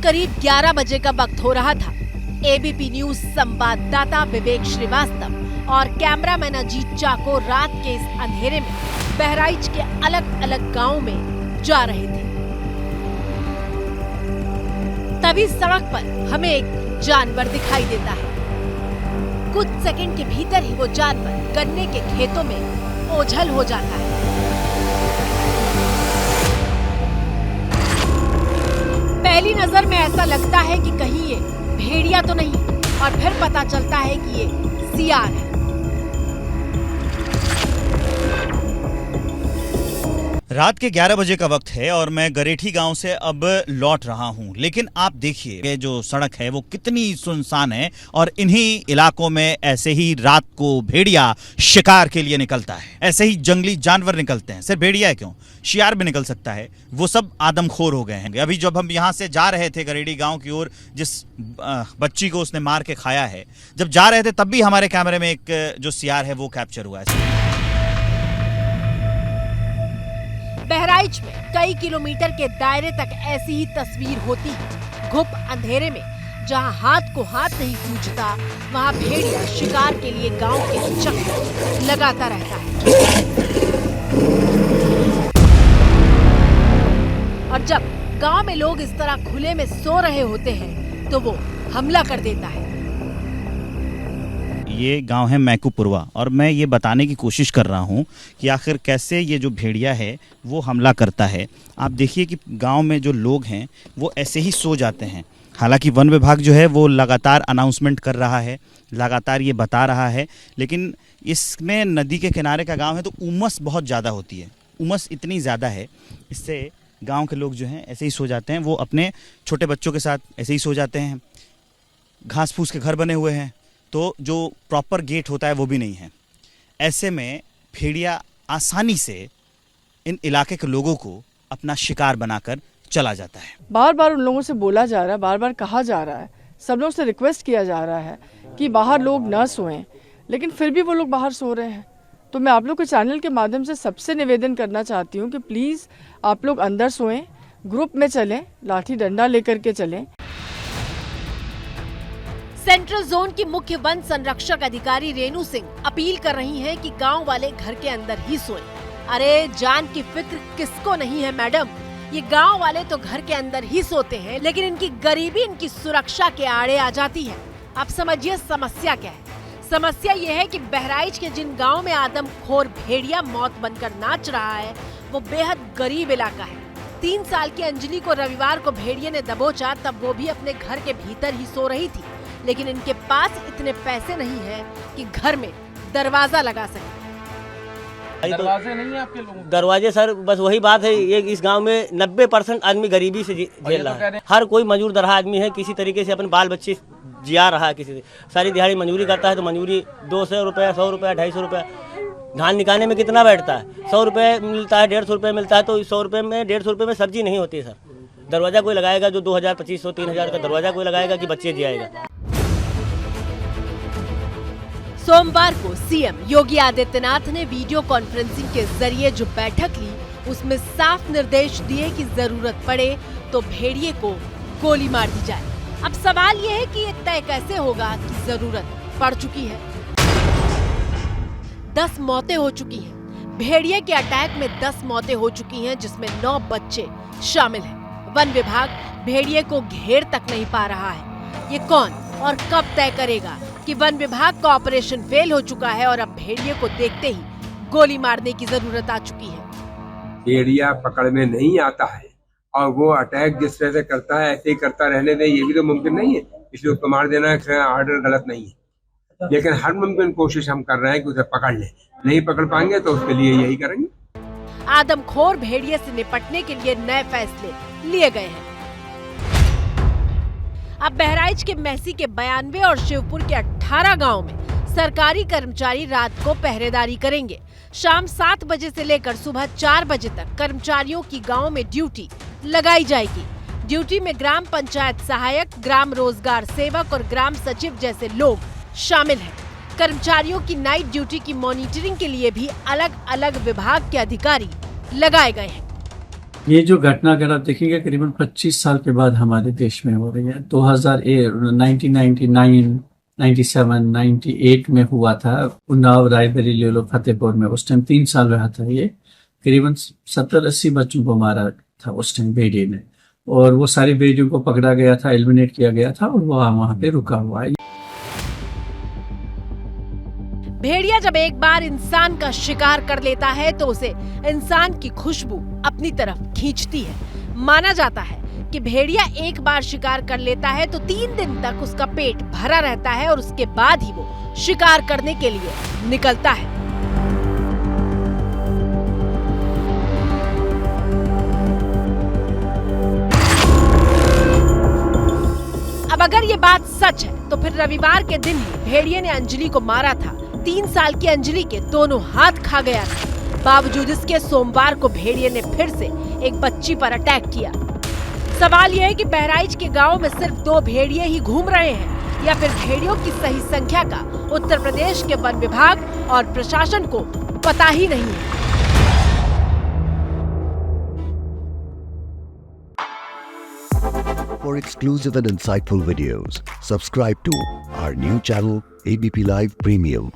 करीब 11 बजे का वक्त हो रहा था। एबीपी न्यूज संवाददाता विवेक श्रीवास्तव और कैमरामैन अजीत चाको रात के इस अंधेरे में बहराइच के अलग अलग गांव में जा रहे थे। तभी सड़क पर हमें एक जानवर दिखाई देता है। कुछ सेकंड के भीतर ही वो जानवर गन्ने के खेतों में ओझल हो जाता है। पहली नजर में ऐसा लगता है कि कहीं ये भेड़िया तो नहीं, और फिर पता चलता है कि ये सियार है। रात के 11 बजे का वक्त है और मैं गरेठी गांव से अब लौट रहा हूं, लेकिन आप देखिए ये जो सड़क है वो कितनी सुनसान है और इन्हीं इलाकों में ऐसे ही रात को भेड़िया शिकार के लिए निकलता है। ऐसे ही जंगली जानवर निकलते हैं। सिर्फ भेड़िया है क्यों, शियार भी निकल सकता है। वो सब आदमखोर हो गए हैं। अभी जब हम यहाँ से जा रहे थे गरेठी गाँव की ओर, जिस बच्ची को उसने मार के खाया है, जब जा रहे थे तब भी हमारे कैमरे में एक जो सियार है वो कैप्चर हुआ है। बहराइच में कई किलोमीटर के दायरे तक ऐसी ही तस्वीर होती है। घुप अंधेरे में जहां हाथ को हाथ नहीं सूझता, वहां भेड़िया शिकार के लिए गांव के चक्कर लगाता रहता है। और जब गांव में लोग इस तरह खुले में सो रहे होते हैं तो वो हमला कर देता है। ये गांव है मैकूपुरवा और मैं ये बताने की कोशिश कर रहा हूँ कि आखिर कैसे ये जो भेड़िया है वो हमला करता है। आप देखिए कि गांव में जो लोग हैं वो ऐसे ही सो जाते हैं। हालांकि वन विभाग जो है वो लगातार अनाउंसमेंट कर रहा है, लगातार ये बता रहा है, लेकिन इसमें नदी के किनारे का गाँव है तो उमस बहुत ज़्यादा होती है। उमस इतनी ज़्यादा है, इससे गाँव के लोग जो हैं ऐसे ही सो जाते हैं। वो अपने छोटे बच्चों के साथ ऐसे ही सो जाते हैं। घास फूस के घर बने हुए हैं तो जो प्रॉपर गेट होता है वो भी नहीं है। ऐसे में भेड़िया आसानी से इन इलाके के लोगों को अपना शिकार बनाकर चला जाता है। बार बार उन लोगों से बोला जा रहा है, बार बार कहा जा रहा है, सब लोगों से रिक्वेस्ट किया जा रहा है कि बाहर लोग न सोएं, लेकिन फिर भी वो लोग बाहर सो रहे हैं। तो मैं आप लोग के चैनल के माध्यम से सबसे निवेदन करना चाहती हूँ कि प्लीज़ आप लोग अंदर सोएं, ग्रुप में चलें, लाठी डंडा लेकर के चलें। सेंट्रल जोन की मुख्य वन संरक्षक अधिकारी रेणु सिंह अपील कर रही हैं कि गांव वाले घर के अंदर ही सोएं। अरे जान की फिक्र किसको नहीं है मैडम, ये गांव वाले तो घर के अंदर ही सोते हैं, लेकिन इनकी गरीबी इनकी सुरक्षा के आड़े आ जाती है। आप समझिए समस्या क्या है। समस्या ये है कि बहराइच के जिन गाँव में आदमखोर भेड़िया मौत बनकर नाच रहा है वो बेहद गरीब इलाका है। 3 साल की अंजलि को रविवार को भेड़िए ने दबोचा, तब वो भी अपने घर के भीतर ही सो रही थी, लेकिन इनके पास इतने पैसे नहीं हैं कि घर में दरवाजा लगा सके। दरवाजे नहीं है आपके लोगों? दरवाजे सर, बस वही बात है। ये इस गांव में 90% आदमी गरीबी से झेल रहा है। हर कोई मजदूर दरहा आदमी है, किसी तरीके से अपने बाल बच्चे जिया रहा है। किसी से सारी दिहाड़ी मजदूरी करता है तो मजदूरी 200 रुपये, 100 रुपये, 250 रुपये। धान निकालने में कितना बैठता है? 100 रुपये मिलता है, 150 रुपये मिलता है, तो 100 रुपये में 150 रुपये में सब्जी नहीं होती है सर। दरवाजा कोई लगाएगा जो 2000, 2500, 3000 का दरवाजा कोई लगाएगा कि बच्चे जियाएगा। सोमवार को सीएम योगी आदित्यनाथ ने वीडियो कॉन्फ्रेंसिंग के जरिए जो बैठक ली, उसमें साफ निर्देश दिए कि जरूरत पड़े तो भेड़िए को गोली मार दी जाए। अब सवाल ये है कि ये तय कैसे होगा कि जरूरत पड़ चुकी है। 10 मौतें हो चुकी हैं। भेड़िए के अटैक में 10 मौतें हो चुकी हैं, जिसमें 9 बच्चे शामिल हैं। वन विभाग भेड़िए को घेर तक नहीं पा रहा है। ये कौन और कब तय करेगा कि वन विभाग का ऑपरेशन फेल हो चुका है और अब भेड़िए को देखते ही गोली मारने की जरूरत आ चुकी है। भेड़िया पकड़ में नहीं आता है और वो अटैक जिस तरह से करता है ऐसे ही करता रहने दे, ये भी तो मुमकिन नहीं है। इसलिए उसको मार देना ऑर्डर गलत नहीं है, लेकिन हर मुमकिन कोशिश हम कर रहे हैं कि उसे पकड़ ले। नहीं पकड़ पाएंगे तो उसके लिए यही करेंगे। आदमखोर भेड़िए से निपटने के लिए नए फैसले लिए गए हैं। अब बहराइच के महसी के 92 और शिवपुर के 18 गांव में सरकारी कर्मचारी रात को पहरेदारी करेंगे। शाम 7 बजे से लेकर सुबह 4 बजे तक कर्मचारियों की गांव में ड्यूटी लगाई जाएगी। ड्यूटी में ग्राम पंचायत सहायक, ग्राम रोजगार सेवक और ग्राम सचिव जैसे लोग शामिल हैं। कर्मचारियों की नाइट ड्यूटी की मॉनिटरिंग के लिए भी अलग अलग विभाग के अधिकारी लगाए गए हैं। ये जो घटना अगर आप देखेंगे करीबन 25 साल के बाद हमारे देश में हो रही है। 1999, 97, 98 में हुआ था उन्नाव, रायबरेली और फतेहपुर में। उस टाइम 3 साल रहा था ये। करीबन 70-80 बच्चों को मारा था उस टाइम भेड़िए ने, और वो सारी भेड़ियों को पकड़ा गया था, एलिमिनेट किया गया था, और वो वहाँ पे रुका हुआ है। भेड़िया जब एक बार इंसान का शिकार कर लेता है तो उसे इंसान की खुशबू अपनी तरफ खींचती है। माना जाता है कि भेड़िया एक बार शिकार कर लेता है तो 3 दिन तक उसका पेट भरा रहता है और उसके बाद ही वो शिकार करने के लिए निकलता है। अब अगर ये बात सच है तो फिर रविवार के दिन ही भेड़िए ने अंजलि को मारा था। 3 साल की अंजलि के दोनों हाथ खा गया था। बावजूद इसके सोमवार को भेड़िए ने फिर से एक बच्ची पर अटैक किया। सवाल यह है कि बहराइच के गांव में सिर्फ 2 भेड़िए ही घूम रहे हैं या फिर भेड़ियों की सही संख्या का उत्तर प्रदेश के वन विभाग और प्रशासन को पता ही नहीं है। For exclusive and insightful videos, subscribe to our new channel ABP Live Premium.